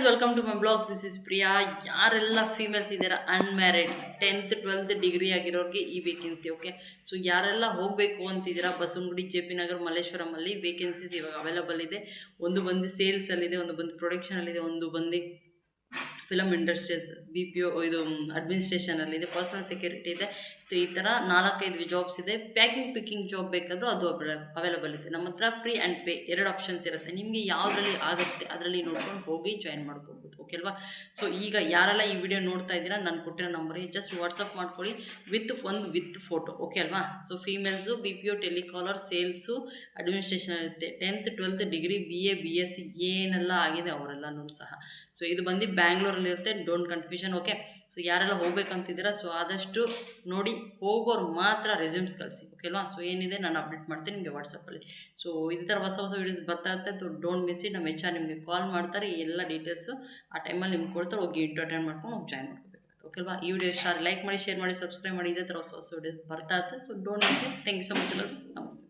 Welcome to my blogs. This is Priya. ಯಾರೆಲ್ಲ females ಇದ್ದೀರಾ unmarried 10th 12th degree ಆಗಿರೋರಿಗೆ ಈ vacancy. Okay, so ಯಾರೆಲ್ಲ ಹೋಗಬೇಕು ಅಂತಿದ್ದೀರಾ, ಬಸವನಗುಡಿ, ಜೆ ಪಿ ನಗರ್, ಮಲ್ಲೇಶ್ವರಮಲ್ಲಿ ವೇಕೆನ್ಸೀಸ್ ಇವಾಗ ಅವೈಲಬಲ್ ಇದೆ. ಒಂದು ಬಂದು ಸೇಲ್ಸಲ್ಲಿದೆ, ಒಂದು ಬಂದು ಪ್ರೊಡಕ್ಷನಲ್ಲಿದೆ, ಒಂದು ಬಂದು film industries, B P O, ಇದು ಅಡ್ಮಿನಿಸ್ಟ್ರೇಷನಲ್ಲಿದೆ, ಪರ್ಸನಲ್ ಸೆಕ್ಯೂರಿಟಿ ಇದೆ. ಸೊ ಈ ಥರ 4-5 ಜಾಬ್ಸ್ ಇದೆ. ಪ್ಯಾಕಿಂಗ್ ಪಿಕ್ಕಿಂಗ್ ಜಾಬ್ ಬೇಕಾದರೂ ಅದು ಅವೈಲಬಲ್ ಇದೆ. ನಮ್ಮ ಹತ್ರ ಫ್ರೀ ಆ್ಯಂಡ್ ಪೇ 2 ಆಪ್ಷನ್ಸ್ ಇರುತ್ತೆ. ನಿಮಗೆ ಯಾವುದರಲ್ಲಿ ಆಗುತ್ತೆ ಅದರಲ್ಲಿ ನೋಡ್ಕೊಂಡು ಹೋಗಿ ಜಾಯಿನ್ ಮಾಡ್ಕೋಬೋದು. ಓಕೆ ಅಲ್ವಾ? ಸೊ ಈಗ ಯಾರೆಲ್ಲ ಈ ವಿಡಿಯೋ ನೋಡ್ತಾ ಇದ್ದೀರಾ, ನಾನು ಕೊಟ್ಟಿರೋ ನಂಬರಿಗೆ ಜಸ್ಟ್ ವಾಟ್ಸಪ್ ಮಾಡ್ಕೊಳ್ಳಿ ವಿತ್ ಫೋಟೋ. ಓಕೆ ಅಲ್ವಾ? ಸೊ ಫೀಮೇಲ್ಸು ಬಿ ಪಿ ಒ, ಟೆಲಿಕಾಲರ್, ಸೇಲ್ಸು, ಅಡ್ಮಿನಿಸ್ಟ್ರೇಷನ್ ಇರುತ್ತೆ. 10th 12th degree, BA BSc ಏನೆಲ್ಲ ಆಗಿದೆ ಅವರೆಲ್ಲನೂ ಸಹ. ಸೊ ಇದು ಬಂದು ಬ್ಯಾಂಗ್ಳೂರಲ್ಲಿ ಇರುತ್ತೆ. Don't confusion. ಓಕೆ, ಸೊ ಯಾರೆಲ್ಲ ಹೋಗ್ಬೇಕಂತಿದ್ದೀರಾ, ಸೊ ಆದಷ್ಟು ನೋಡಿ ಹೋಗೋರು ಮಾತ್ರ ರೆಸ್ಯೂಮ್ಸ್ ಕಳಿಸಿ. ಓಕೆ ಅಲ್ವಾ? ಸೊ ಏನಿದೆ ನಾನು ಅಪ್ಡೇಟ್ ಮಾಡ್ತೀನಿ ನಿಮಗೆ ವಾಟ್ಸಪ್ಪಲ್ಲಿ. ಸೊ ಇದೇ ಥರ ಹೊಸ ವೀಡಿಯೋಸ್ ಬರ್ತಾ ಇರುತ್ತೆ. Don't miss it. ನಮ್ಮ HR ನಿಮಗೆ ಕಾಲ್ ಮಾಡ್ತಾರೆ, ಎಲ್ಲ ಡೀಟೇಲ್ಸು ಆ ಟೈಮಲ್ಲಿ ನಿಮ್ಗೆ ಕೊಡ್ತಾರೆ. ಹೋಗಿ ಇಂಟರ್ವ್ಯೂ ಅಟೆಂಡ್ ಮಾಡ್ಕೊಂಡು ಹೋಗಿ ಜಾಯ್ನ್ ಮಾಡ್ಕೋಬೇಕು. ಓಕೆ ಅಲ್ವಾ? ಈ ವಿಡಿಯೋ ಇಷ್ಟ ಲೈಕ್ ಮಾಡಿ, ಶೇರ್ ಮಾಡಿ, ಸಬ್ಸ್ಕ್ರೈಬ್ ಮಾಡಿ. ಇದೇ ಥರ ಹೊಸ ವೀಡಿಯೋಸ್ ಬರ್ತಾ ಇರುತ್ತೆ. So don't miss it. Thank you so much ಎಲ್ಲರೂ. ನಮಸ್ತೆ.